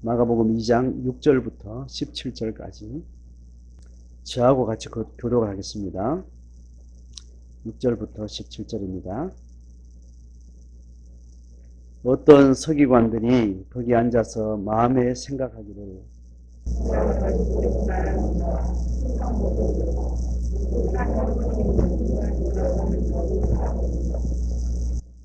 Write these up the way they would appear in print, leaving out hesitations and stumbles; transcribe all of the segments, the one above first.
마가복음 2장 6절부터 17절까지 저하고 같이 교독을 하겠습니다. 6절부터 17절입니다. 어떤 서기관들이 거기 앉아서 마음에 생각하기를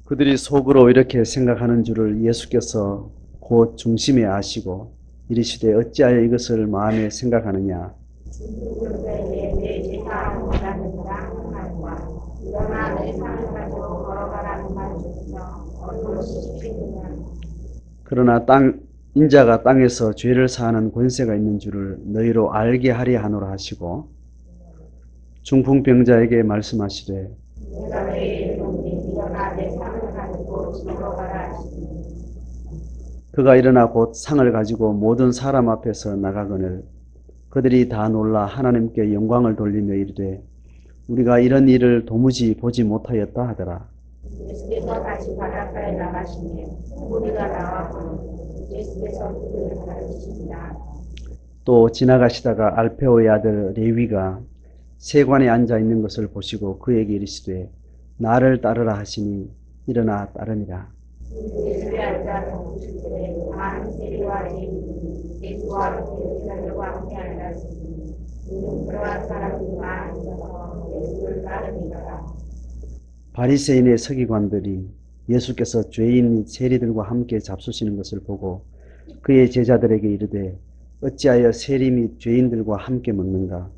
그들이 속으로 이렇게 생각하는 줄을 예수께서 곧 중심에 아시고 이르시되 어찌하여 이것을 마음에 생각하느냐. 그러나 인자가 땅에서 죄를 사하는 권세가 있는 줄을 너희로 알게 하려 하노라 하시고 중풍병자에게 말씀하시되 그가 일어나 곧 상을 가지고 모든 사람 앞에서 나가거늘 그들이 다 놀라 하나님께 영광을 돌리며 이르되 우리가 이런 일을 도무지 보지 못하였다 하더라. 예수께서 다시 바닷가에 나가시니 무리가 나와보니 예수께서 그들을 가르치시니라. 또 지나가시다가 알페오의 아들 레위가 세관에 앉아 있는 것을 보시고 그에게 이르시되 나를 따르라 하시니 일어나 따르니라. 예수의 앉아 덮으실 때 많은 세리와 레위인이 예수와 그들과 함께 앉았으니 이는 그러한 사람이 많이 있어서 예수를 따르니라. 바리새인의 서기관들이 예수께서 죄인 세리들과 함께 잡수시는 것을 보고 그의 제자들에게 이르되 어찌하여 세리 및 죄인들과 함께 먹는가.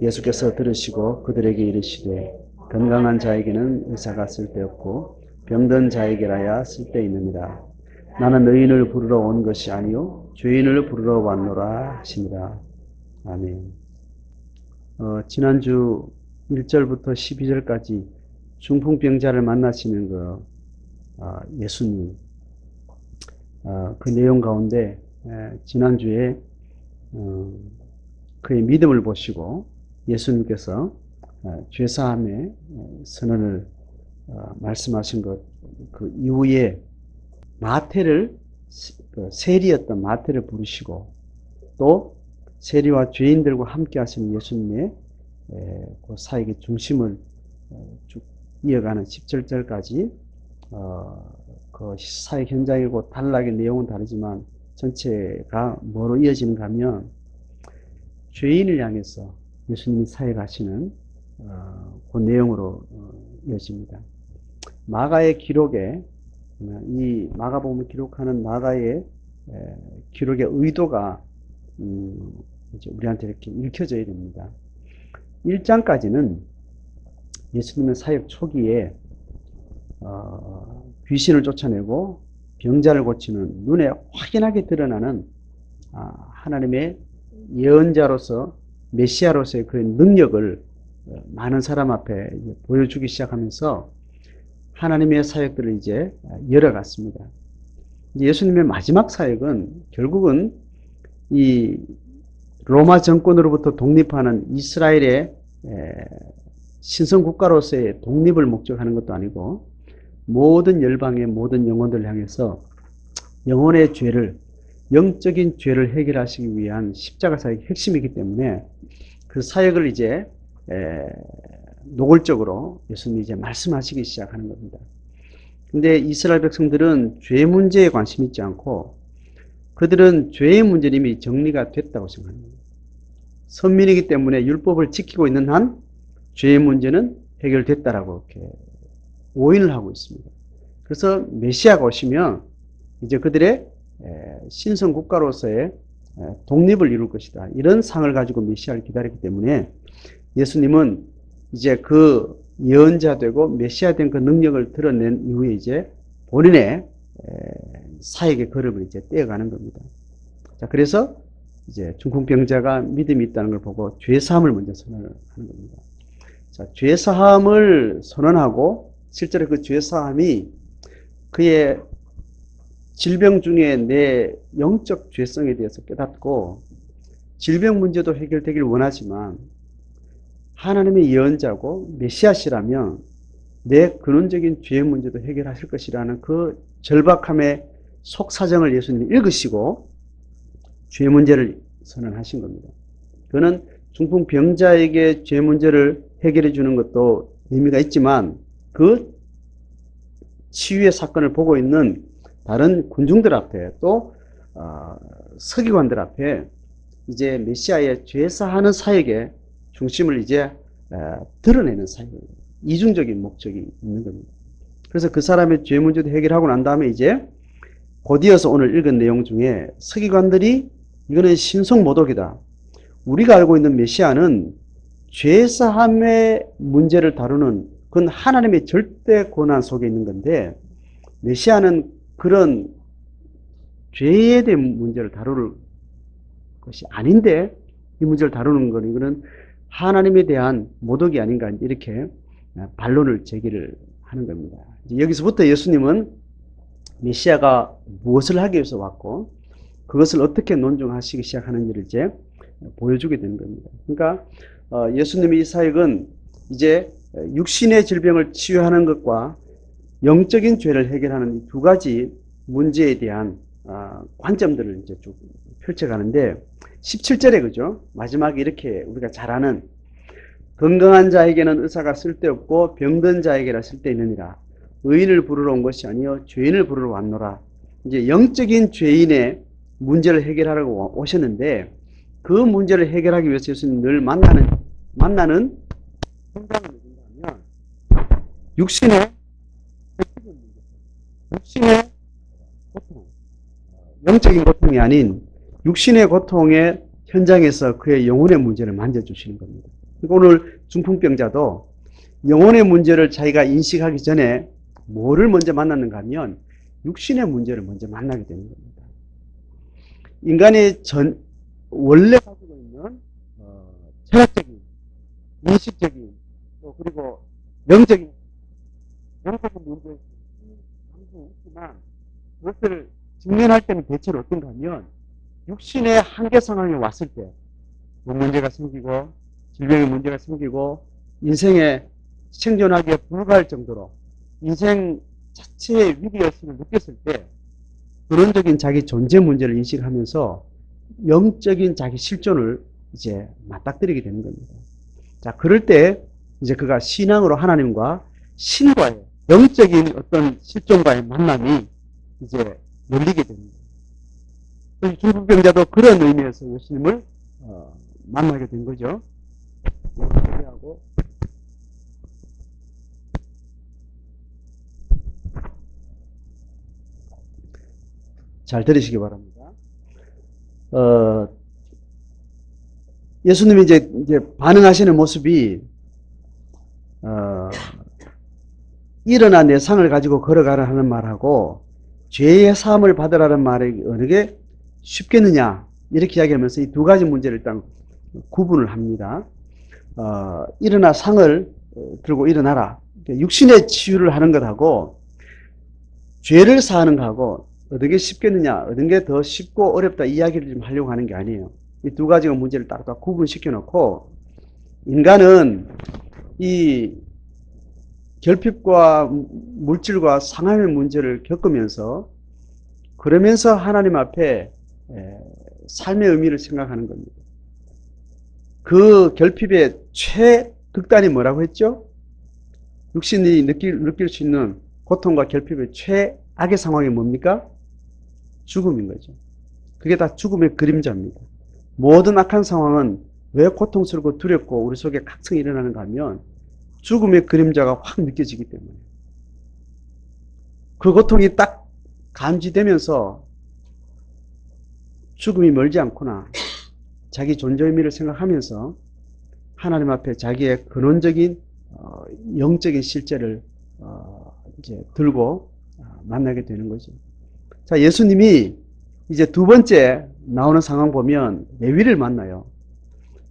예수께서 들으시고 그들에게 이르시되 건강한 자에게는 의사가 쓸데없고 병든 자에게라야 쓸데있느니라. 나는 의인을 부르러 온 것이 아니요 죄인을 부르러 왔노라 하시니라. 아멘. 지난주 1절부터 12절까지 중풍병자를 만나시는 예수님, 그 내용 가운데 지난주에 그의 믿음을 보시고 예수님께서 죄사함의 선언을 말씀하신 것, 그 이후에 마태를, 세리였던 마태를 부르시고 또 세리와 죄인들과 함께 하시는 예수님의 그 사역의 중심을 쭉 이어가는 17절까지 그 사역 현장이고 단락의 내용은 다르지만 전체가 뭐로 이어지는가 하면 죄인을 향해서 예수님이 사역하시는 그 내용으로 이어집니다. 마가의 기록에 이 마가복음을 기록하는 마가의 기록의 의도가 이제 우리한테 이렇게 읽혀져야 됩니다. 1장까지는 예수님의 사역 초기에 귀신을 쫓아내고 병자를 고치는 눈에 확연하게 드러나는 하나님의 예언자로서 메시아로서의 그 능력을 많은 사람 앞에 보여주기 시작하면서 하나님의 사역들을 이제 열어갔습니다. 예수님의 마지막 사역은 결국은 이 로마 정권으로부터 독립하는 이스라엘의 신성 국가로서의 독립을 목적하는 것도 아니고 모든 열방의 모든 영혼들을 향해서 영혼의 죄를, 영적인 죄를 해결하시기 위한 십자가 사역의 핵심이기 때문에 그 사역을 이제 노골적으로 예수님이 이제 말씀하시기 시작하는 겁니다. 근데 이스라엘 백성들은 죄 문제에 관심 있지 않고 그들은 죄의 문제는 이미 정리가 됐다고 생각합니다. 선민이기 때문에 율법을 지키고 있는 한 죄의 문제는 해결됐다라고 이렇게 오인을 하고 있습니다. 그래서 메시아가 오시면 이제 그들의 신성 국가로서의 독립을 이룰 것이다. 이런 상을 가지고 메시아를 기다렸기 때문에 예수님은 이제 그 예언자 되고 메시아 된 그 능력을 드러낸 이후에 이제 본인의 사역의 걸음을 이제 떼어가는 겁니다. 자, 그래서 이제 중풍병자가 믿음이 있다는 걸 보고 죄사함을 먼저 선언을 하는 겁니다. 자, 죄사함을 선언하고 실제로 그 죄사함이 그의 질병 중에 내 영적 죄성에 대해서 깨닫고 질병 문제도 해결되길 원하지만 하나님의 예언자고 메시아시라면 내 근원적인 죄의 문제도 해결하실 것이라는 그 절박함의 속사정을 예수님이 읽으시고 죄 문제를 선언하신 겁니다. 그는 중풍병자에게 죄 문제를 해결해 주는 것도 의미가 있지만 그 치유의 사건을 보고 있는 다른 군중들 앞에 또 서기관들 앞에 이제 메시아의 죄사하는 사역의 중심을 이제 드러내는 사역입니다. 이중적인 목적이 있는 겁니다. 그래서 그 사람의 죄 문제도 해결하고 난 다음에 이제 곧이어서 오늘 읽은 내용 중에 서기관들이 이거는 신성모독이다. 우리가 알고 있는 메시아는 죄사함의 문제를 다루는 그건 하나님의 절대 권한 속에 있는 건데 메시아는 그런 죄에 대한 문제를 다룰 것이 아닌데 이 문제를 다루는 건 이거는 하나님에 대한 모독이 아닌가 이렇게 반론을 제기를 하는 겁니다. 여기서부터 예수님은 메시아가 무엇을 하기 위해서 왔고 그것을 어떻게 논증하시기 시작하는지를 이제 보여주게 되는 겁니다. 그러니까 예수님의 이 사역은 이제 육신의 질병을 치유하는 것과 영적인 죄를 해결하는 두 가지 문제에 대한 관점들을 이제 쭉 펼쳐가는데 17절에 그죠? 마지막에 이렇게 우리가 잘 아는 건강한 자에게는 의사가 쓸데없고 병든 자에게라 쓸데있느니라. 의인을 부르러 온 것이 아니요 죄인을 부르러 왔노라. 이제 영적인 죄인의 문제를 해결하려고 오셨는데 그 문제를 해결하기 위해서 예수님 늘 만나는 현장은 누군가하면 육신의 고통, 영적인 고통이 아닌 육신의 고통의 현장에서 그의 영혼의 문제를 만져주시는 겁니다. 그러니까 오늘 중풍병자도 영혼의 문제를 자기가 인식하기 전에 뭐를 먼저 만났는가 하면 육신의 문제를 먼저 만나게 되는 겁니다. 인간의 원래 가지고 있는 철학적인, 인식적인, 또 그리고 영적인 문제가 있지만 그것을 직면할 때는 대체로 어떤가 하면 육신의 한계 상황에 왔을 때 문제가 생기고 질병의 문제가 생기고 인생에 생존하기에 불과할 정도로 인생 자체의 위기의식을 느꼈을 때 근원적인 자기 존재 문제를 인식하면서 영적인 자기 실존을 이제 맞닥뜨리게 되는 겁니다. 자, 그럴 때 이제 그가 신앙으로 하나님과 신과의 영적인 어떤 실존과의 만남이 이제 열리게 됩니다. 중풍병자도 그런 의미에서 예수님을 만나게 된 거죠. 하고 잘 들으시기 바랍니다. 예수님이 이제 반응하시는 모습이 일어나 내 상을 가지고 걸어가라 하는 말하고 죄의 사함을 받으라는 말이 어느 게 쉽겠느냐 이렇게 이야기하면서 이 두 가지 문제를 일단 구분을 합니다. 일어나 상을 들고 일어나라. 육신의 치유를 하는 것하고 죄를 사하는 것하고 어떤 게 쉽겠느냐, 어떤 게 더 쉽고 어렵다 이야기를 좀 하려고 하는 게 아니에요. 이 두 가지가 문제를 따로 구분시켜 놓고 인간은 이 결핍과 물질과 상함의 문제를 겪으면서 그러면서 하나님 앞에 삶의 의미를 생각하는 겁니다. 그 결핍의 최극단이 뭐라고 했죠? 육신이 느낄 수 있는 고통과 결핍의 최악의 상황이 뭡니까? 죽음인 거죠. 그게 다 죽음의 그림자입니다. 모든 악한 상황은 왜 고통스럽고 두렵고 우리 속에 각성이 일어나는가 하면 죽음의 그림자가 확 느껴지기 때문에 그 고통이 딱 감지되면서 죽음이 멀지 않구나. 자기 존재 의미를 생각하면서 하나님 앞에 자기의 근원적인 영적인 실제를 이제 들고 만나게 되는 거죠. 자, 예수님이 이제 두 번째 나오는 상황 보면 레위를 만나요.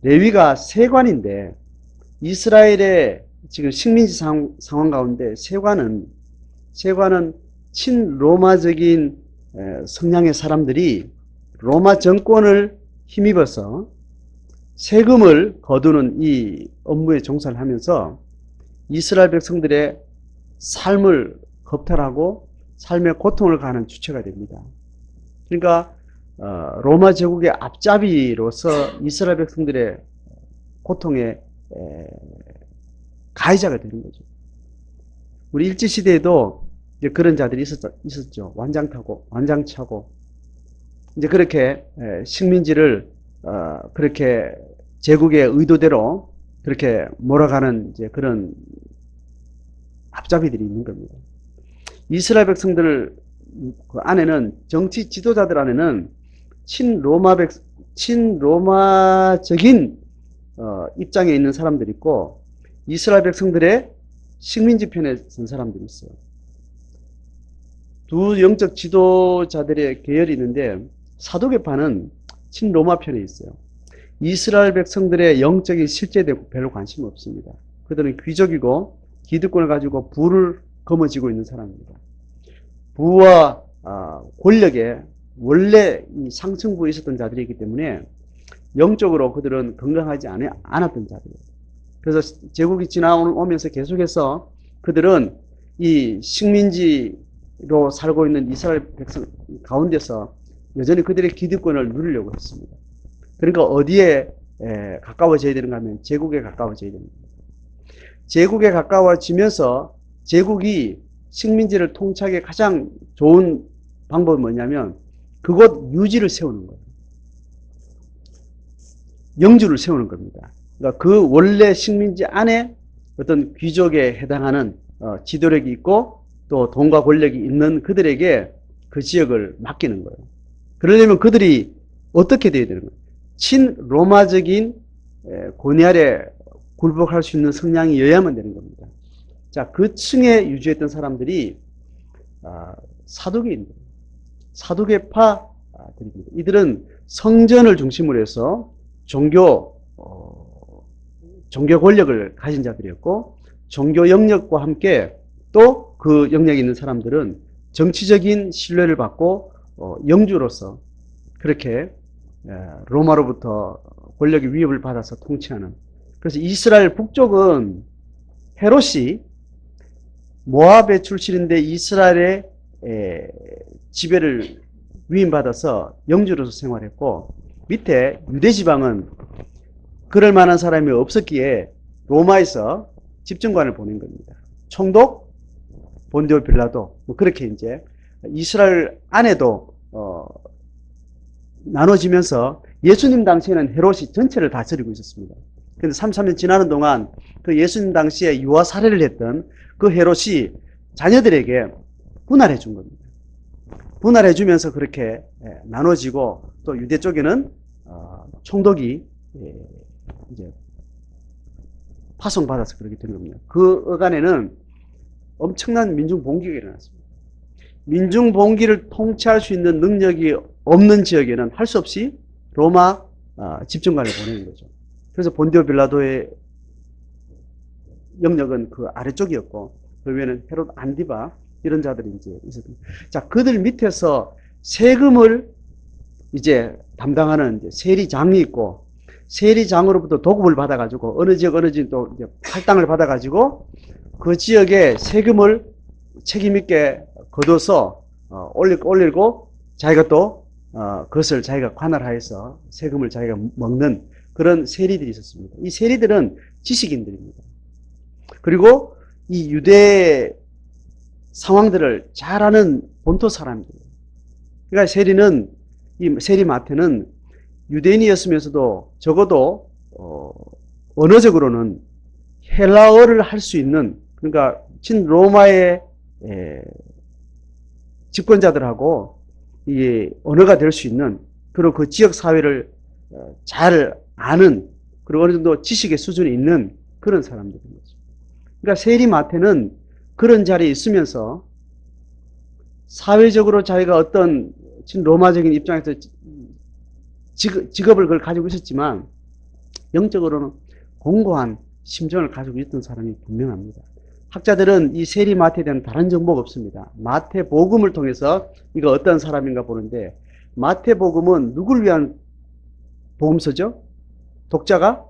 레위가 세관인데 이스라엘의 지금 식민지 상황 가운데 세관은 친로마적인 성향의 사람들이 로마 정권을 힘입어서 세금을 거두는 이 업무에 종사를 하면서 이스라엘 백성들의 삶을 겁탈하고 삶의 고통을 가하는 주체가 됩니다. 그러니까 로마 제국의 앞잡이로서 이스라엘 백성들의 고통의 가해자가 되는 거죠. 우리 일제시대에도 이제 그런 자들이 있었죠. 완장차고. 이제 그렇게 식민지를 그렇게 제국의 의도대로 그렇게 몰아가는 이제 그런 앞잡이들이 있는 겁니다. 이스라엘 백성들 그 안에는 정치 지도자들 안에는 친로마적인 입장에 있는 사람들이 있고 이스라엘 백성들의 식민지 편에 선 사람들이 있어요. 두 영적 지도자들의 계열이 있는데 사도계파는 친로마 편에 있어요. 이스라엘 백성들의 영적인 실제에 별로 관심 없습니다. 그들은 귀족이고 기득권을 가지고 부를 거머쥐고 있는 사람입니다. 부와 권력에 원래 이 상층부에 있었던 자들이기 때문에 영적으로 그들은 건강하지 않았던 자들이에요. 그래서 제국이 지나오면서 계속해서 그들은 이 식민지로 살고 있는 이스라엘 백성 가운데서 여전히 그들의 기득권을 누리려고 했습니다. 그러니까 어디에 가까워져야 되는가 하면 제국에 가까워져야 됩니다. 제국에 가까워지면서 제국이 식민지를 통치하기에 가장 좋은 방법은 뭐냐면 그곳 유지를 세우는 거예요. 영주를 세우는 겁니다. 그러니까 그 원래 식민지 안에 어떤 귀족에 해당하는 지도력이 있고 또 돈과 권력이 있는 그들에게 그 지역을 맡기는 거예요. 그러려면 그들이 어떻게 돼야 되는 거예요? 친로마적인 권위 아래 굴복할 수 있는 성향이어야만 되는 겁니다. 자, 그 층에 유지했던 사람들이 사두개인들, 사두개파들입니다. 이들은 성전을 중심으로 해서 종교 권력을 가진 자들이었고 종교 영역과 함께 또 그 영역에 있는 사람들은 정치적인 신뢰를 받고 영주로서 그렇게 로마로부터 권력의 위협을 받아서 통치하는. 그래서 이스라엘 북쪽은 헤롯이 모압의 출신인데 이스라엘의 지배를 위임받아서 영주로서 생활했고 밑에 유대 지방은 그럴 만한 사람이 없었기에 로마에서 집정관을 보낸 겁니다. 총독, 본디오 빌라도 뭐 그렇게 이제 이스라엘 안에도 나눠지면서 예수님 당시에는 헤롯이 전체를 다스리고 있었습니다. 그런데 33년 지나는 동안 그 예수님 당시에 유아 살해를 했던 그 헤롯이 자녀들에게 분할해 준 겁니다. 분할해 주면서 그렇게 나눠지고 또 유대 쪽에는 총독이 이제 파송받아서 그렇게 된 겁니다. 그 어간에는 엄청난 민중봉기가 일어났습니다. 민중봉기를 통치할 수 있는 능력이 없는 지역에는 할 수 없이 로마 집정관을 보내는 거죠. 그래서 본디오 빌라도의 영역은 그 아래쪽이었고 그 위에는 헤롯 안디바 이런 자들이 이제 있었습니다. 자, 그들 밑에서 세금을 이제 담당하는 이제 세리장이 있고 세리장으로부터 도급을 받아가지고 어느 지역 또 이제 할당을 받아가지고 그 지역에 세금을 책임있게 걷어서 올리고 자기가 또 그것을 자기가 관할하여서 세금을 자기가 먹는 그런 세리들이 있었습니다. 이 세리들은 지식인들입니다. 그리고 이 유대 상황들을 잘 아는 본토 사람들이에요. 그러니까 이 세리마태는 유대인이었으면서도 적어도 언어적으로는 헬라어를 할 수 있는, 그러니까 친로마의 집권자들하고 이 언어가 될 수 있는, 그리고 그 지역 사회를 잘 아는, 그리고 어느 정도 지식의 수준이 있는 그런 사람들인 거죠. 그러니까 세리마태는 그런 자리에 있으면서 사회적으로 자기가 어떤 친로마적인 입장에서 직업을 그걸 가지고 있었지만 영적으로는 공고한 심정을 가지고 있던 사람이 분명합니다. 학자들은 이 세리마태에 대한 다른 정보가 없습니다. 마태복음을 통해서 이거 어떤 사람인가 보는데 마태복음은 누굴 위한 복음서죠? 독자가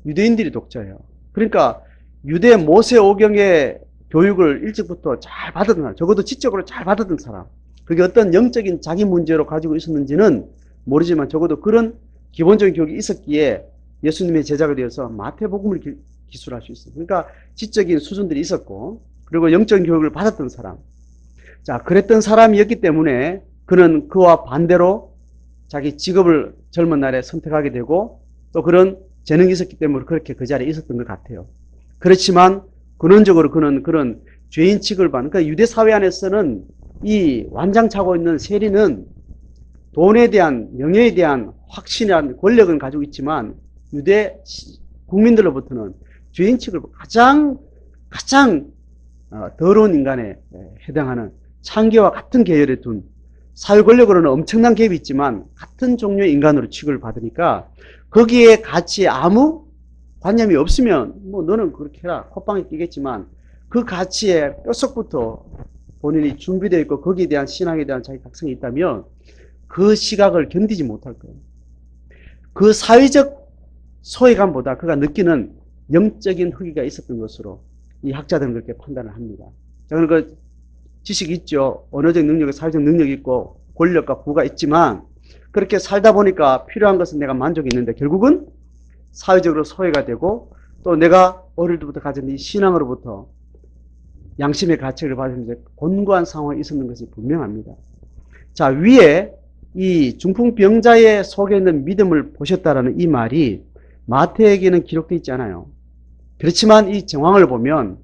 유대인들이 독자예요. 그러니까 유대 모세오경의 교육을 일찍부터 잘 받았던 사람, 적어도 지적으로 잘 받았던 사람, 그게 어떤 영적인 자기 문제로 가지고 있었는지는 모르지만 적어도 그런 기본적인 교육이 있었기에 예수님의 제자가 되어서 마태복음을 기술할 수 있어요. 그러니까 지적인 수준들이 있었고, 그리고 영적인 교육을 받았던 사람. 자, 그랬던 사람이었기 때문에 그는 그와 반대로 자기 직업을 젊은 날에 선택하게 되고, 또 그런 재능이 있었기 때문에 그렇게 그 자리에 있었던 것 같아요. 그렇지만 근원적으로 그는 그런 죄인 취급을 받는, 그러니까 유대 사회 안에서는 이 완장차고 있는 세리는 돈에 대한, 명예에 대한 확신한 권력은 가지고 있지만 유대 국민들로부터는 죄인 취급을 가장 더러운 인간에 해당하는 창기와 같은 계열에 둔, 사회 권력으로는 엄청난 갭이 있지만 같은 종류의 인간으로 취급을 받으니까 거기에 같이 아무 관념이 없으면 뭐 너는 그렇게 해라 콧방에 끼겠지만, 그 가치에 뼛속부터 본인이 준비되어 있고 거기에 대한 신앙에 대한 자기 각성이 있다면 그 시각을 견디지 못할 거예요. 그 사회적 소외감보다 그가 느끼는 영적인 허기가 있었던 것으로 이 학자들은 그렇게 판단을 합니다. 저는 그 지식이 있죠. 언어적 능력이, 사회적 능력이 있고 권력과 부가 있지만 그렇게 살다 보니까 필요한 것은 내가 만족이 있는데 결국은 사회적으로 소외가 되고, 또 내가 어릴 때부터 가진 이 신앙으로부터 양심의 가책을 받으면서 곤고한 상황이 있었는 것이 분명합니다. 자, 위에 이 중풍병자의 속에 있는 믿음을 보셨다라는 이 말이 마태에게는 기록되어 있지 않아요. 그렇지만 이 정황을 보면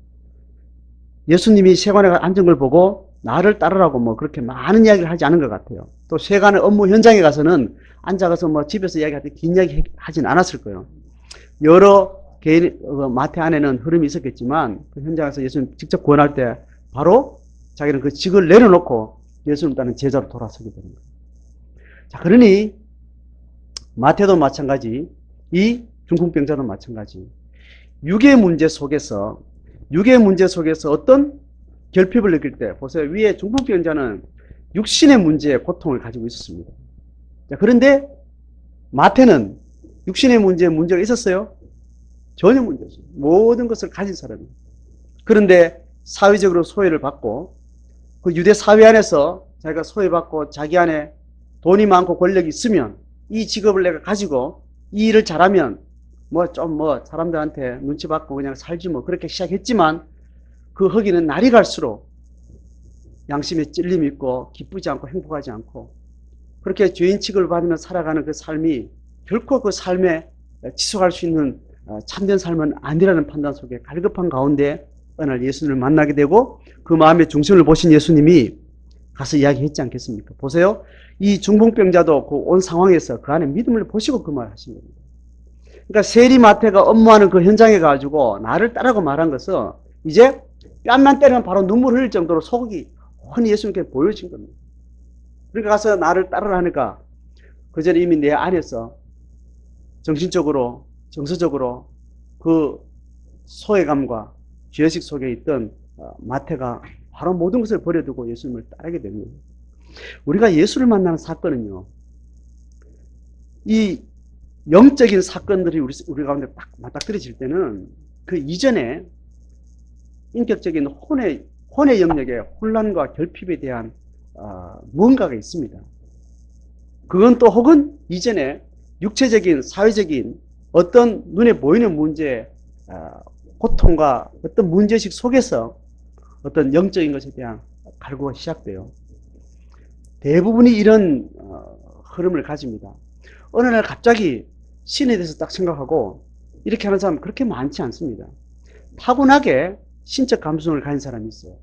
예수님이 세관에 앉은 걸 보고 나를 따르라고 뭐 그렇게 많은 이야기를 하지 않은 것 같아요. 또 세관의 업무 현장에 가서는 앉아가서 뭐 집에서 이야기할 때 긴 이야기 하진 않았을 거예요. 여러 개인, 마태 안에는 흐름이 있었겠지만 그 현장에서 예수님 직접 구원할 때 바로 자기는 그 직을 내려놓고 예수님 따르는 제자로 돌아서게 되는 거예요. 자, 그러니 마태도 마찬가지, 이 중풍병자도 마찬가지. 육의 문제 속에서 어떤 결핍을 느낄 때, 보세요. 위에 중풍병자는 육신의 문제에 고통을 가지고 있었습니다. 자, 그런데 마태는 육신의 문제가 있었어요? 전혀 문제 없어요. 모든 것을 가진 사람이에요. 그런데 사회적으로 소외를 받고, 그 유대 사회 안에서 자기가 소외받고 자기 안에 돈이 많고 권력이 있으면 이 직업을 내가 가지고 이 일을 잘하면 사람들한테 눈치 받고 그냥 살지 뭐 그렇게 시작했지만, 그 허기는 날이 갈수록 양심에 찔림이 있고 기쁘지 않고 행복하지 않고 그렇게 죄인 취급을 받으며 살아가는 그 삶이 결코 그 삶에 지속할 수 있는 참된 삶은 아니라는 판단 속에 갈급한 가운데 어느 날 예수님을 만나게 되고 그 마음의 중심을 보신 예수님이 가서 이야기했지 않겠습니까? 보세요. 이 중풍병자도 그 온 상황에서 그 안에 믿음을 보시고 그 말을 하신 겁니다. 그러니까 세리 마태가 업무하는 그 현장에 가지고 나를 따라고 말한 것은 이제 뺨만 때리면 바로 눈물 흘릴 정도로 속이 훤히 예수님께 보여진 겁니다. 그러니까 가서 나를 따르라 하니까 그 전에 이미 내 안에서 정신적으로, 정서적으로 그 소외감과 죄의식 속에 있던 마태가 바로 모든 것을 버려두고 예수님을 따르게 된 거예요. 우리가 예수를 만나는 사건은요, 이 영적인 사건들이 우리 가운데 딱 맞닥뜨려질 때는 그 이전에 인격적인 혼의 영역의 혼란과 결핍에 대한 무언가가 있습니다. 그건 또 혹은 이전에 육체적인, 사회적인 어떤 눈에 보이는 문제, 고통과 어떤 문제의식 속에서 어떤 영적인 것에 대한 갈구가 시작돼요. 대부분이 이런 흐름을 가집니다. 어느 날 갑자기 신에 대해서 딱 생각하고 이렇게 하는 사람은 그렇게 많지 않습니다. 타고나게 신적 감수성을 가진 사람이 있어요.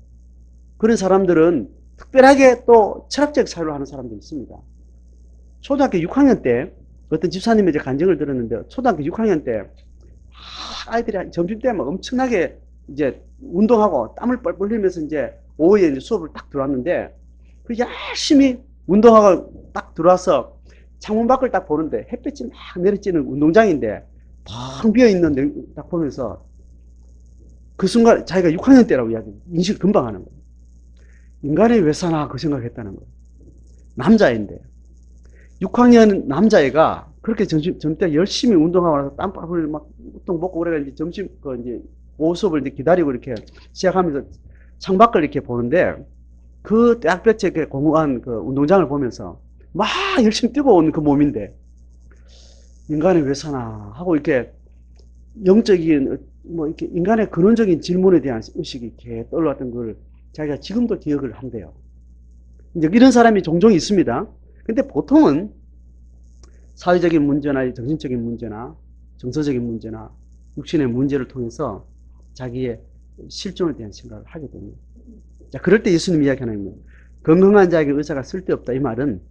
그런 사람들은 특별하게 또 철학적 사유로 하는 사람도 있습니다. 초등학교 6학년 때 어떤 집사님의 간증을 들었는데, 초등학교 6학년 때 아이들이 점심때 막 엄청나게 이제 운동하고 땀을 뻘뻘 흘리면서 이제 오후에 이제 수업을 딱 들어왔는데, 그 열심히 운동하고 딱 들어와서 창문 밖을 딱 보는데 햇빛이 막 내리쬐는 운동장인데 텅 비어있는 딱 보면서 그 순간 자기가 6학년 때라고 인식을 금방 하는 거예요. 인간이 왜 사나 그 생각했다는 거예요. 남자인데 6학년 남자애가 그렇게 점심 때 열심히 운동하고 나서 땀밥을 막 우통 먹고 그래가 이제 점심 이제 오후 수업을 이제 기다리고 이렇게 시작하면서 창밖을 이렇게 보는데 그 떼약볕에 그 공허한 그 운동장을 보면서 막 열심히 뛰고 온 그 몸인데 인간이 왜 사나 하고 이렇게 영적인 뭐 이렇게 인간의 근원적인 질문에 대한 의식이 이렇게 떠올랐던 걸 자기가 지금도 기억을 한대요. 이제 이런 사람이 종종 있습니다. 근데 보통은 사회적인 문제나 정신적인 문제나 정서적인 문제나 육신의 문제를 통해서 자기의 실존에 대한 생각을 하게 됩니다. 자, 그럴 때 예수님 이야기하는 겁니다. 건강한 자에게 의사가 쓸데없다. 이 말은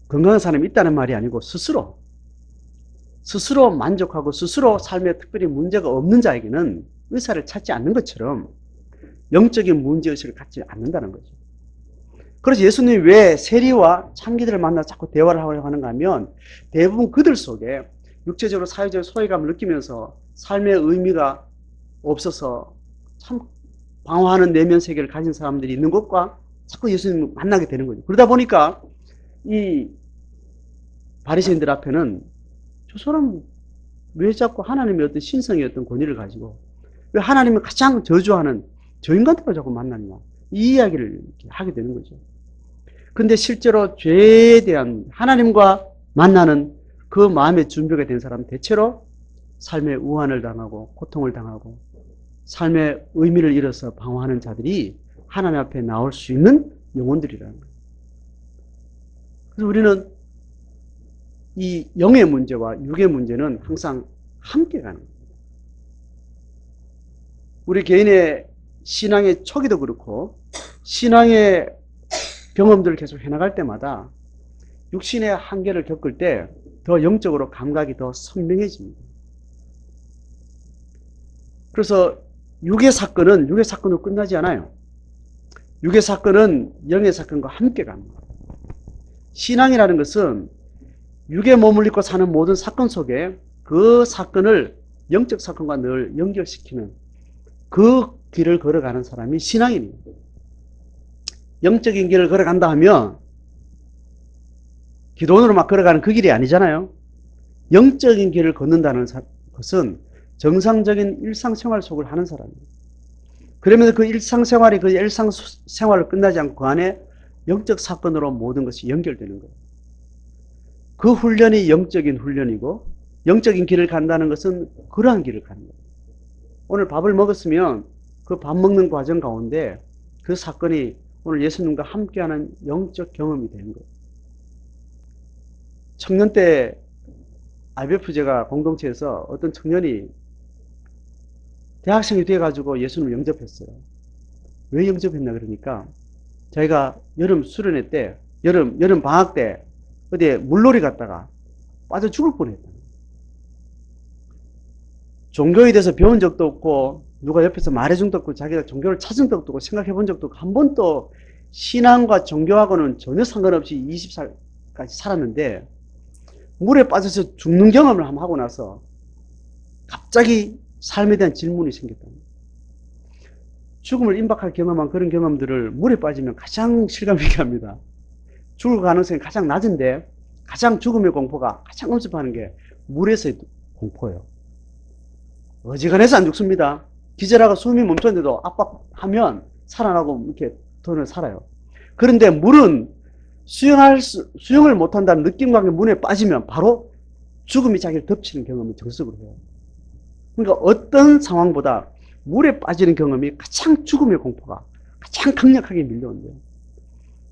건강한 사람이 있다는 말이 아니고 스스로 만족하고 스스로 삶에 특별히 문제가 없는 자에게는 의사를 찾지 않는 것처럼 영적인 문제의식을 갖지 않는다는 거죠. 그래서 예수님이 왜 세리와 창기들을 만나 자꾸 대화를 하려고 하는가 하면 대부분 그들 속에 육체적으로 사회적 소외감을 느끼면서 삶의 의미가 없어서 참 방황하는 내면 세계를 가진 사람들이 있는 것과 자꾸 예수님을 만나게 되는 거죠. 그러다 보니까 이 바리새인들 앞에는 저 사람 왜 자꾸 하나님의 어떤 신성의 어떤 권위를 가지고 왜 하나님을 가장 저주하는 저 인간들을 자꾸 만나느냐 이 이야기를 하게 되는 거죠. 근데 실제로 죄에 대한 하나님과 만나는 그 마음의 준비가 된 사람은 대체로 삶의 우환을 당하고 고통을 당하고 삶의 의미를 잃어서 방황하는 자들이 하나님 앞에 나올 수 있는 영혼들이라는 거예요. 그래서 우리는 이 영의 문제와 육의 문제는 항상 함께 가는 거예요. 우리 개인의 신앙의 초기도 그렇고 신앙의 경험들을 계속 해나갈 때마다 육신의 한계를 겪을 때 더 영적으로 감각이 더 선명해집니다. 그래서 육의 사건으로 끝나지 않아요. 육의 사건은 영의 사건과 함께 갑니다. 신앙이라는 것은 육에 머물리고 사는 모든 사건 속에 그 사건을 영적 사건과 늘 연결시키는 그 길을 걸어가는 사람이 신앙인입니다. 영적인 길을 걸어간다 하면 기도원으로 막 걸어가는 그 길이 아니잖아요. 영적인 길을 걷는다는 것은 정상적인 일상생활 속을 하는 사람이에요. 그러면서 그 일상생활이 그 일상생활을 끝나지 않고 그 안에 영적 사건으로 모든 것이 연결되는 거예요. 그 훈련이 영적인 훈련이고 영적인 길을 간다는 것은 그러한 길을 가는 거예요. 오늘 밥을 먹었으면 그 밥 먹는 과정 가운데 그 사건이 오늘 예수님과 함께하는 영적 경험이 되는 거예요. 청년 때 IBF제가 공동체에서 어떤 청년이 대학생이 돼가지고 예수님을 영접했어요. 왜 영접했나 그러니까 자기가 여름 수련회 때, 여름 방학 때 어디에 물놀이 갔다가 빠져 죽을 뻔했다. 종교에 대해서 배운 적도 없고 누가 옆에서 말해준 적도 없고 자기가 종교를 찾은 적도 없고 생각해 본 적도 없고 한 번도 신앙과 종교하고는 전혀 상관없이 20살까지 살았는데 물에 빠져서 죽는 경험을 한번 하고 나서 갑자기 삶에 대한 질문이 생겼다. 죽음을 임박할 경험한 그런 경험들을 물에 빠지면 가장 실감 있게 합니다. 죽을 가능성이 가장 낮은데 가장 죽음의 공포가 가장 엄습하는 게 물에서의 공포예요. 어지간해서 안 죽습니다. 기절하고 숨이 멈췄는데도 압박하면 살아나고 이렇게 돈을 살아요. 그런데 물은 수영을 못한다는 느낌과 함께 물에 빠지면 바로 죽음이 자기를 덮치는 경험을 정석으로 해요. 그러니까 어떤 상황보다 물에 빠지는 경험이 가장 죽음의 공포가 가장 강력하게 밀려온대요.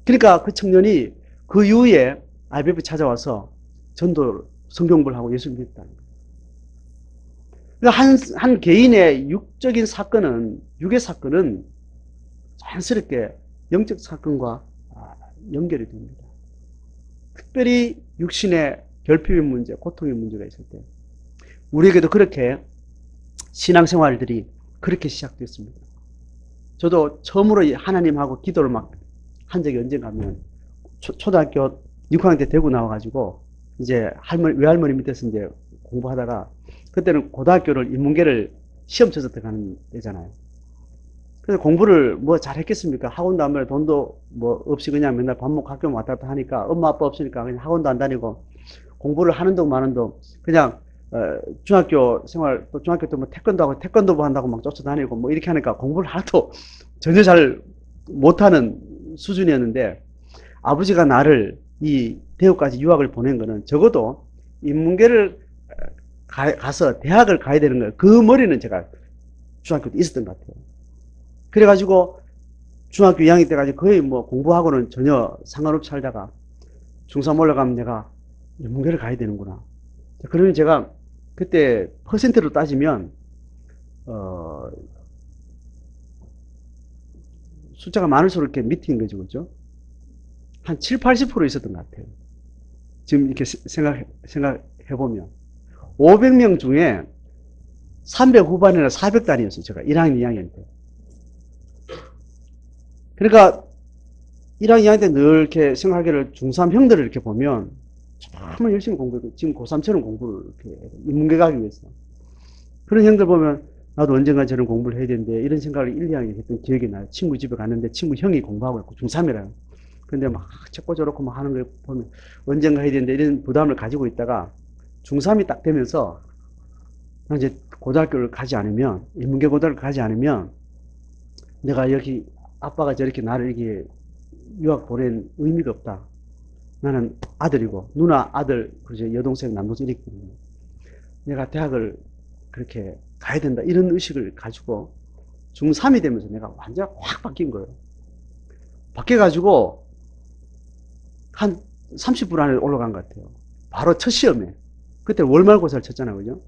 그러니까 그 청년이 그 이후에 IBF 찾아와서 전도 성경부를 하고 예수를 믿었다는 거예요. 그러니까 한 개인의 육적인 사건은, 육의 사건은 자연스럽게 영적 사건과 연결이 됩니다. 특별히 육신의 결핍의 문제, 고통의 문제가 있을 때 우리에게도 그렇게 신앙생활들이 그렇게 시작됐습니다. 저도 처음으로 하나님하고 기도를 막 한 적이 언젠가 하면 초등학교 6학년 때 대구 나와가지고 이제 외할머니 밑에서 이제 공부하다가 그때는 고등학교를 인문계를 시험 쳐서 들어가는 데잖아요. 그래서 공부를 뭐 잘했겠습니까? 학원도 안 가고 돈도 뭐 없이 그냥 맨날 밥 먹고 학교 왔다 갔다 하니까 엄마 아빠 없으니까 그냥 학원도 안 다니고 공부를 하는 동 마는 동 그냥 중학교 생활 또 중학교 때 뭐 태권도 하고 태권도 한다고 막 쫓아다니고 뭐 이렇게 하니까 공부를 하나도 전혀 잘 못하는 수준이었는데 아버지가 나를 이 대구까지 유학을 보낸 거는 적어도 인문계를 가서 대학을 가야 되는 거예요. 그 머리는 제가 중학교 때 있었던 것 같아요. 그래가지고 중학교 2학년 때까지 거의 뭐 공부하고는 전혀 상관없이 살다가 중3 올라가면 내가 인문계를 가야 되는구나. 그러면 제가 그때 퍼센트로 따지면 숫자가 많을수록 이렇게 밑인 거죠. 그죠? 한 7, 80% 있었던 것 같아요. 지금 이렇게 생각해보면. 500명 중에 300 후반이나 400 단위였어요. 제가 1학년, 2학년 때. 그러니까 1학년, 2학년 때 늘 이렇게 생각하기를 중3 형들을 이렇게 보면 정말 열심히 공부했고 지금 고3처럼 공부를 이렇게 인문계 가기 위해서. 그런 형들 보면 나도 언젠가 저런 공부를 해야 되는데 이런 생각을 1, 2학년 했던 기억이 나요. 친구 집에 갔는데 친구 형이 공부하고 있고 중3이라요. 근데 막 책고 저렇고 막 하는 걸 보면 언젠가 해야 되는데 이런 부담을 가지고 있다가 중3이 딱 되면서 이제 고등학교를 가지 않으면 인문계 고등학교를 가지 않으면 내가 여기 아빠가 저렇게 나를 이렇게 유학 보낸 의미가 없다. 나는 아들이고 누나 아들 그죠 여동생 남동생 이렇게 내가 대학을 그렇게 가야 된다 이런 의식을 가지고 중3이 되면서 내가 완전 확 바뀐 거예요. 바뀌어가지고 한 30분 안에 올라간 것 같아요. 바로 첫 시험에. 그때 월말고사를 쳤잖아요. 그죠?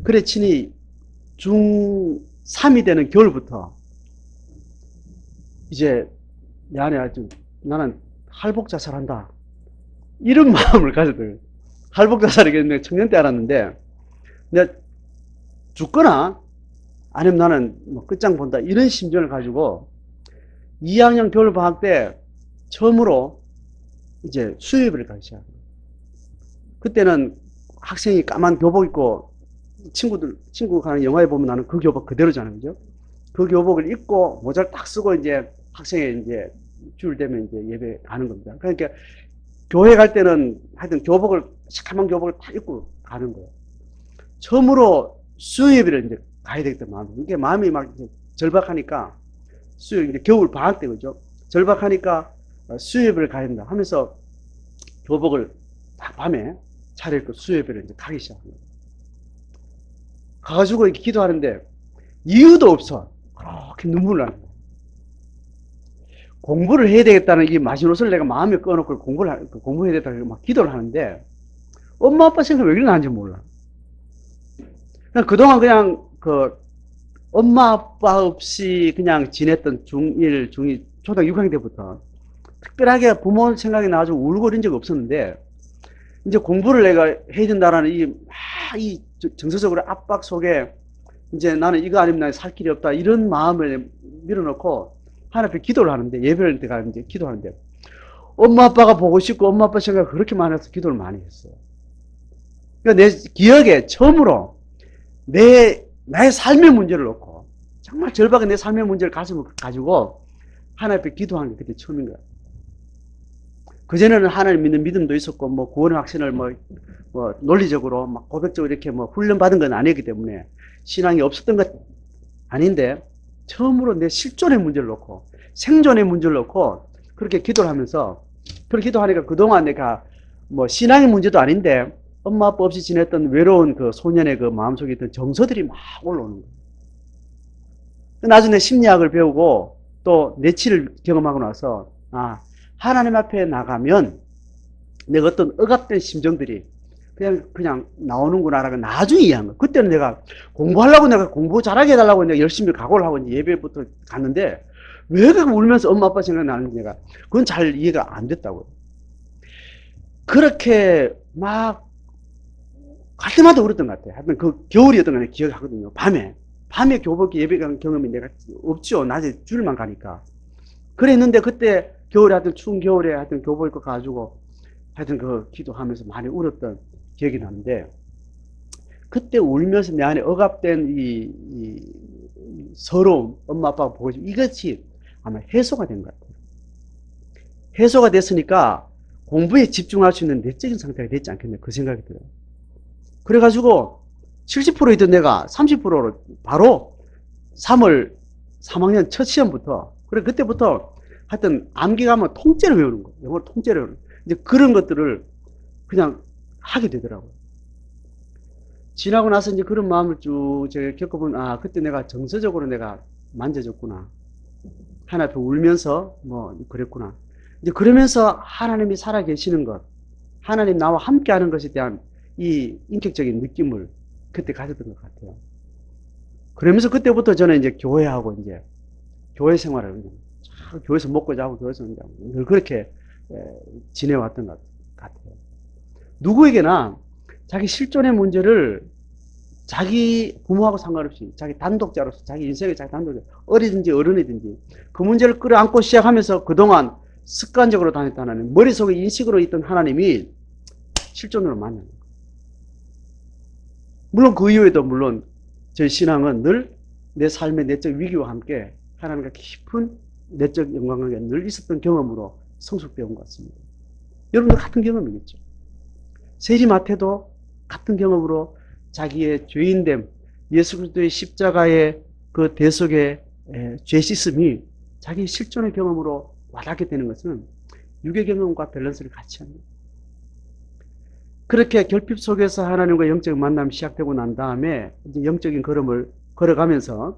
그래 치니 중3이 되는 겨울부터 이제 내 안에 아주 나는 할복자살한다. 이런 마음을 가졌어요. 할복자살이겠네. 청년 때 알았는데 내가 죽거나 아니면 나는 뭐 끝장 본다. 이런 심정을 가지고 2학년 겨울방학 때 처음으로 이제 수요예배를 가기 시작해요. 그때는 학생이 까만 교복 입고 친구가 가는 영화에 보면 나는 그 교복 그대로잖아요. 그죠? 그 교복을 입고 모자를 딱 쓰고 이제 학생회 이제 줄 되면 이제 예배 가는 겁니다. 그러니까 교회 갈 때는 하여튼 새까만 교복을 다 입고 가는 거예요. 처음으로 수요예배를 이제 가야 되겠다 마음이. 이게 마음이 막 절박하니까 이제 겨울 방학 때 그죠? 절박하니까 수요예배를 가야 된다 하면서 교복을 다 밤에 차려입고 수요예배를 이제 가기 시작합니다. 가가지고 이렇게 기도하는데 이유도 없어. 그렇게 눈물 나는 거야. 공부를 해야 되겠다는 이 마지노선을 내가 마음에 꺼놓고 공부해야 되겠다고 막 기도를 하는데 엄마 아빠 생각이 왜 이러는지 몰라. 그냥 그동안 그냥 엄마 아빠 없이 그냥 지냈던 중1, 중2, 초등학교 6학년 때부터 특별하게 부모 생각이 나가지고 울고 이런 적 없었는데 이제 공부를 내가 해야 된다라는 이 정서적으로 압박 속에 이제 나는 이거 아니면 나는 살 길이 없다 이런 마음을 밀어넣고 하나님 앞에 기도를 하는데 예배를 때가 이제 기도하는데 엄마 아빠가 보고 싶고 엄마 아빠 생각이 그렇게 많아서 기도를 많이 했어요. 그러니까 내 기억에 처음으로 나의 삶의 문제를 놓고 정말 절박한 내 삶의 문제를 가지고 하나님 앞에 기도하는 게 그때 처음인 거야. 그전에는 하나님 믿는 믿음도 있었고 뭐 구원의 확신을 뭐 논리적으로 막 고백적으로 이렇게 뭐 훈련받은 건 아니었기 때문에 신앙이 없었던 것 아닌데 처음으로 내 실존의 문제를 놓고 생존의 문제를 놓고 그렇게 기도를 하면서 그렇게 기도하니까 그동안 내가 뭐 신앙의 문제도 아닌데 엄마 아빠 없이 지냈던 외로운 그 소년의 그 마음속에 있던 정서들이 막 올라오는 거예요. 나중에 심리학을 배우고 또 내치를 경험하고 나서 하나님 앞에 나가면 내가 어떤 억압된 심정들이 그냥 나오는구나라고 나중에 이해한 거야. 그때는 내가 공부하려고 내가 공부 잘하게 해달라고 내가 열심히 각오를 하고 이제 예배부터 갔는데 왜 그렇게 울면서 엄마 아빠 생각이 나는지 내가 그건 잘 이해가 안 됐다고요. 그렇게 막 갈 때마다 울었던 것 같아요. 하여튼 그 겨울이었던 걸 기억하거든요. 밤에 교복 예배 간 경험이 내가 없죠. 낮에 줄만 가니까. 그랬는데 그때 겨울에 하여튼 추운 겨울에 하여튼 교복 입고 가지고 하여튼 그 기도하면서 많이 울었던 기억이 나는데 그때 울면서 내 안에 억압된 이 서러움, 엄마 아빠가 보고 싶은 이것이 아마 해소가 된 것 같아요. 해소가 됐으니까 공부에 집중할 수 있는 내적인 상태가 됐지 않겠나 그 생각이 들어요. 그래가지고 70%였던 내가 30%로 바로 3학년 첫 시험부터 그래, 그때부터 하여튼 암기가 하면 통째로 외우는 거. 영어를 통째로 외우는 거. 이제 그런 것들을 그냥 하게 되더라고요. 지나고 나서 이제 그런 마음을 쭉 제가 겪어보면, 아, 그때 내가 정서적으로 내가 만져졌구나. 하나님 앞에 울면서 뭐 그랬구나. 이제 그러면서 하나님이 살아 계시는 것, 하나님 나와 함께 하는 것에 대한 이 인격적인 느낌을 그때 가졌던 것 같아요. 그러면서 그때부터 저는 이제 교회하고 이제 교회 생활을 그냥 교회에서 먹고 자고 교회에서 늘 그렇게 지내왔던 것 같아요. 누구에게나 자기 실존의 문제를 자기 부모하고 상관없이 자기 단독자로서 자기 인생의 자기 단독자, 어리든지 어른이든지 그 문제를 끌어안고 시작하면서 그동안 습관적으로 다녔다는 머릿속에 인식으로 있던 하나님이 실존으로 만나는 거예요. 물론 그 이후에도 물론 저희 신앙은 늘 내 삶의 내적 위기와 함께 하나님과 깊은 내적 영광관계가 늘 있었던 경험으로 성숙되어 온 것 같습니다. 여러분도 같은 경험이겠죠. 세리마태도 같은 경험으로 자기의 죄인됨, 예수 그리스도의 십자가의 그 대속의 죄 씻음이 자기 실존의 경험으로 와닿게 되는 것은 육의 경험과 밸런스를 같이 합니다. 그렇게 결핍 속에서 하나님과 영적 만남이 시작되고 난 다음에 이제 영적인 걸음을 걸어가면서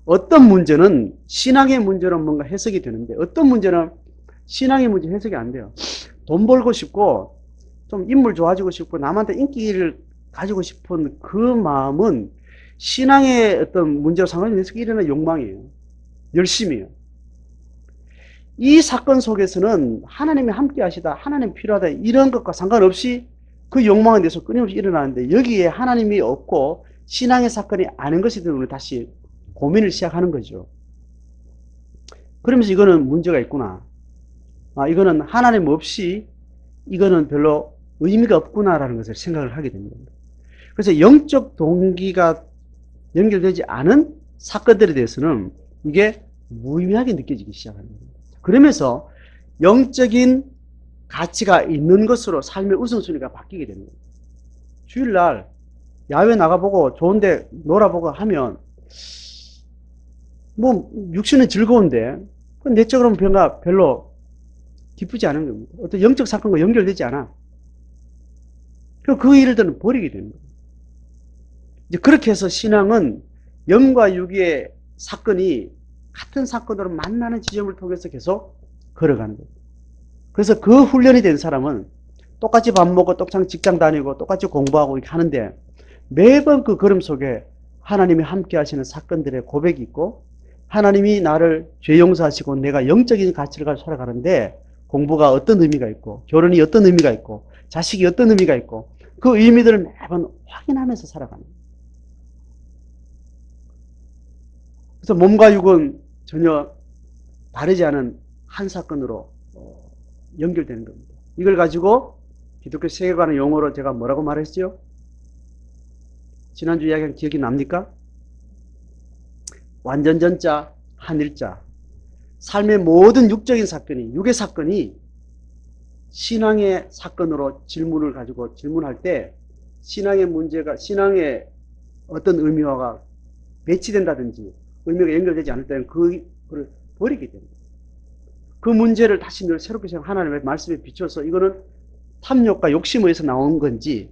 어떤 문제는 신앙의 문제로 뭔가 해석이 되는데 어떤 문제는 신앙의 문제 해석이 안 돼요. 돈 벌고 싶고 좀 인물 좋아지고 싶고 남한테 인기를 가지고 싶은 그 마음은 신앙의 어떤 문제로 상관없이 해석이 일어나는 욕망이에요. 열심이에요. 이 사건 속에서는 하나님이 함께 하시다, 하나님 필요하다 이런 것과 상관없이 그 욕망에 대해서 끊임없이 일어나는데 여기에 하나님이 없고 신앙의 사건이 아닌 것에 대해서 우리 다시 고민을 시작하는 거죠. 그러면서 이거는 문제가 있구나. 아, 이거는 하나님 없이 이거는 별로 의미가 없구나라는 것을 생각을 하게 됩니다. 그래서 영적 동기가 연결되지 않은 사건들에 대해서는 이게 무의미하게 느껴지기 시작하는 겁니다. 그러면서 영적인 가치가 있는 것으로 삶의 우선순위가 바뀌게 되는 거예요. 주일날 야외 나가보고 좋은데 놀아보고 하면 뭐 육신은 즐거운데 내적으로는 별로 기쁘지 않은 겁니다. 어떤 영적 사건과 연결되지 않아. 그 일들은 버리게 되는 거예요. 이제 그렇게 해서 신앙은 영과 육의 사건이 같은 사건으로 만나는 지점을 통해서 계속 걸어가는 거예요. 그래서 그 훈련이 된 사람은 똑같이 밥 먹고 똑같이 직장 다니고 똑같이 공부하고 이렇게 하는데 매번 그 걸음 속에 하나님이 함께 하시는 사건들의 고백이 있고 하나님이 나를 죄 용서하시고 내가 영적인 가치를 가지고 살아가는데 공부가 어떤 의미가 있고 결혼이 어떤 의미가 있고 자식이 어떤 의미가 있고 그 의미들을 매번 확인하면서 살아가는 거예요. 그래서 몸과 육은 전혀 다르지 않은 한 사건으로 연결되는 겁니다. 이걸 가지고 기독교 세계관의 용어로 제가 뭐라고 말했죠? 지난주 이야기한 기억이 납니까? 완전전자, 한일자. 삶의 모든 육적인 사건이, 육의 사건이 신앙의 사건으로 질문을 가지고 질문할 때 신앙의 문제가, 신앙의 어떤 의미화가 배치된다든지 의미가 연결되지 않을 때는 그걸 버리게 됩니다. 그 문제를 다시 늘 새롭게 생각 하나님의 말씀에 비춰서 이거는 탐욕과 욕심에 의해서 나온 건지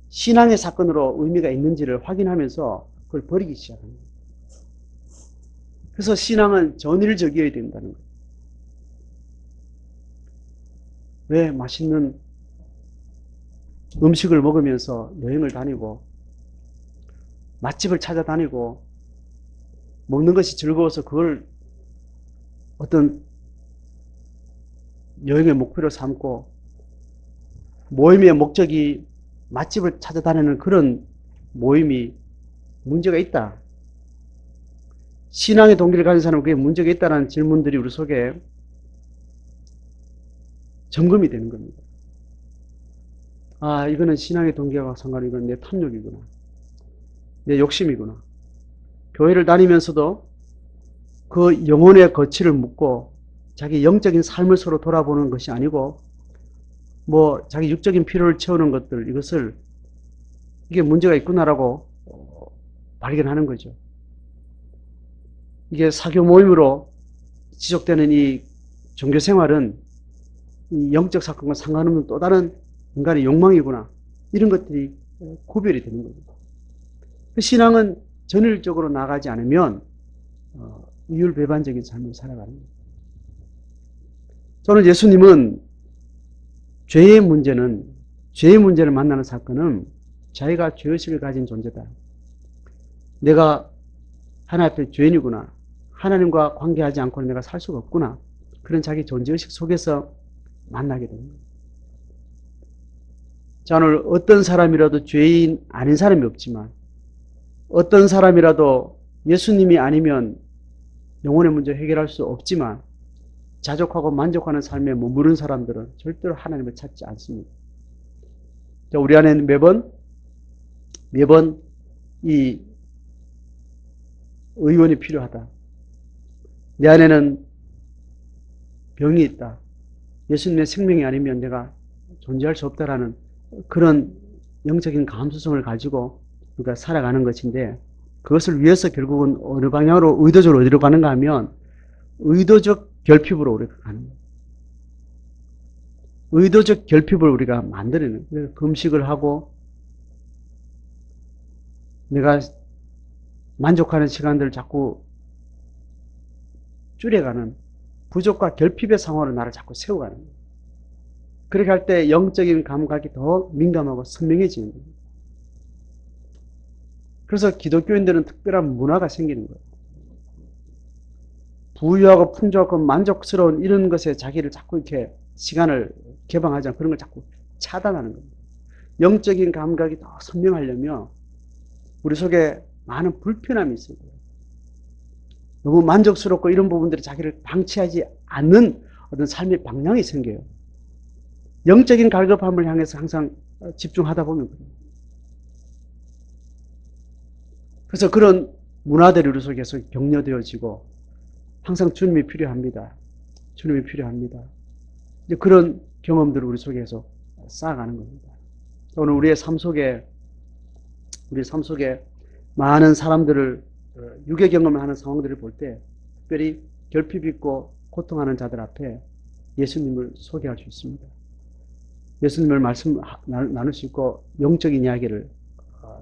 신앙의 사건으로 의미가 있는지를 확인하면서 그걸 버리기 시작합니다. 그래서 신앙은 전일적이어야 된다는 거예요. 왜 맛있는 음식을 먹으면서 여행을 다니고 맛집을 찾아다니고 먹는 것이 즐거워서 그걸 어떤 여행의 목표로 삼고 모임의 목적이 맛집을 찾아다니는 그런 모임이 문제가 있다. 신앙의 동기를 가진 사람은 그게 문제가 있다는 질문들이 우리 속에 점검이 되는 겁니다. 아, 이거는 신앙의 동기와 상관없이 이건 내 탐욕이구나. 내 욕심이구나. 교회를 다니면서도 그 영혼의 거취를 묻고 자기 영적인 삶을 서로 돌아보는 것이 아니고 뭐 자기 육적인 필요를 채우는 것들 이것을 이게 문제가 있구나라고 발견하는 거죠. 이게 사교 모임으로 지속되는 이 종교 생활은 이 영적 사건과 상관없는 또 다른 인간의 욕망이구나. 이런 것들이 구별이 되는 거죠. 그 신앙은 전일적으로 나가지 않으면 이율배반적인 삶을 살아가는 거예요. 저는 예수님은 죄의 문제를 만나는 사건은 자기가 죄의식을 가진 존재다. 내가 하나님 앞에 죄인이구나. 하나님과 관계하지 않고는 내가 살 수가 없구나. 그런 자기 존재의식 속에서 만나게 됩니다. 자, 오늘 어떤 사람이라도 죄인 아닌 사람이 없지만 어떤 사람이라도 예수님이 아니면 영혼의 문제 해결할 수 없지만 자족하고 만족하는 삶에 머무른 사람들은 절대로 하나님을 찾지 않습니다. 자, 우리 안에는 매번 이 의원이 필요하다. 내 안에는 병이 있다. 예수님의 생명이 아니면 내가 존재할 수 없다라는 그런 영적인 감수성을 가지고 우리가 살아가는 것인데 그것을 위해서 결국은 어느 방향으로 의도적으로 어디로 가는가 하면 의도적 결핍으로 우리가 가는 거예요. 의도적 결핍을 우리가 만들어내는 거예요. 금식을 하고 내가 만족하는 시간들을 자꾸 줄여가는 부족과 결핍의 상황으로 나를 자꾸 세워가는 거예요. 그렇게 할 때 영적인 감각이 더 민감하고 선명해지는 거예요. 그래서 기독교인들은 특별한 문화가 생기는 거예요. 부유하고 풍족하고 만족스러운 이런 것에 자기를 자꾸 이렇게 시간을 개방하지 않고 그런 걸 자꾸 차단하는 겁니다. 영적인 감각이 더 선명하려면 우리 속에 많은 불편함이 있어요. 너무 만족스럽고 이런 부분들이 자기를 방치하지 않는 어떤 삶의 방향이 생겨요. 영적인 갈급함을 향해서 항상 집중하다 보면 그래요. 그래서 그런 문화들이 우리 속에서 격려되어지고 항상 주님이 필요합니다. 주님이 필요합니다. 이제 그런 경험들을 우리 속에서 쌓아가는 겁니다. 오늘 우리의 삶 속에 많은 사람들을 유괴 경험을 하는 상황들을 볼 때 특별히 결핍 있고 고통하는 자들 앞에 예수님을 소개할 수 있습니다. 예수님을 나눌 수 있고 영적인 이야기를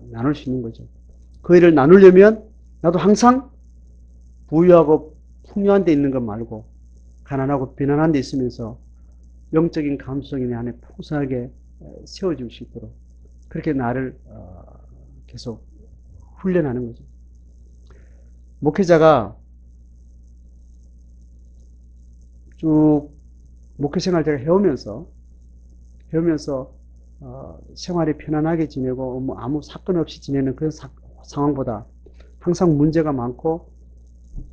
나눌 수 있는 거죠. 그 일을 나누려면 나도 항상 부유하고 풍요한 데 있는 것 말고 가난하고 비난한 데 있으면서 영적인 감수성이 내 안에 풍성하게 세워질 수 있도록 그렇게 나를 계속 훈련하는 거죠. 목회자가 쭉 목회 생활 제가 해오면서 생활이 편안하게 지내고 뭐 아무 사건 없이 지내는 그런 상황보다 항상 문제가 많고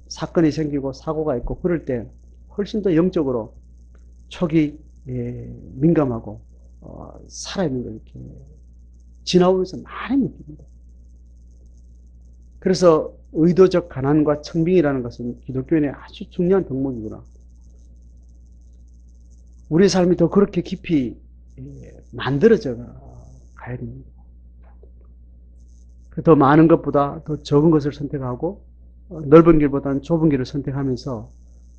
사건이 생기고 사고가 있고 그럴 때 훨씬 더 영적으로 촉이 민감하고 살아있는 걸 이렇게 지나오면서 많이 느낍니다. 그래서 의도적 가난과 청빙이라는 것은 기독교인의 아주 중요한 덕목이구나. 우리의 삶이 더 그렇게 깊이 만들어져 가야 됩니다. 더 많은 것보다 더 적은 것을 선택하고 넓은 길보다는 좁은 길을 선택하면서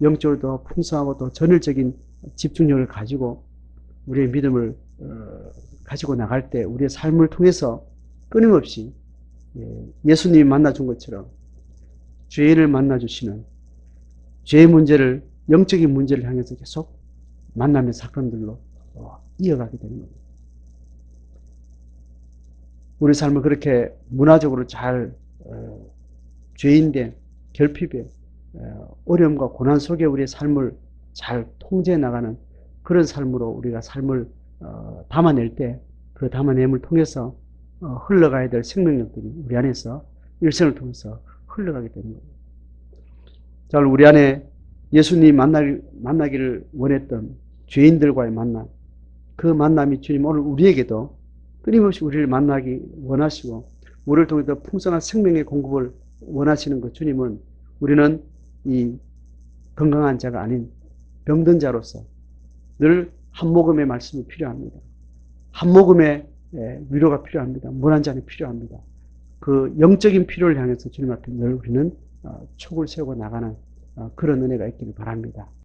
영적으로 더 풍성하고 더 전일적인 집중력을 가지고 우리의 믿음을 가지고 나갈 때 우리의 삶을 통해서 끊임없이 예수님이 만나준 것처럼 죄인을 만나주시는 죄의 문제를 영적인 문제를 향해서 계속 만남의 사건들로 이어가게 되는 겁니다. 우리 삶을 그렇게 문화적으로 잘 죄인된 결핍의 어려움과 고난 속에 우리의 삶을 잘 통제해 나가는 그런 삶으로 우리가 삶을 담아낼 때 그 담아냄을 통해서 흘러가야 될 생명력들이 우리 안에서 일생을 통해서 흘러가게 되는 겁니다. 자, 우리 안에 예수님 만나기를 원했던 죄인들과의 만남, 그 만남이 주님 오늘 우리에게도 끊임없이 우리를 만나기 원하시고 우리를 통해 더 풍성한 생명의 공급을 원하시는 그 주님은 우리는 이 건강한 자가 아닌 병든 자로서 늘 한 모금의 말씀이 필요합니다. 한 모금의 위로가 필요합니다. 물 한 잔이 필요합니다. 그 영적인 필요를 향해서 주님 앞에 늘 우리는 촉을 세우고 나가는 그런 은혜가 있기를 바랍니다.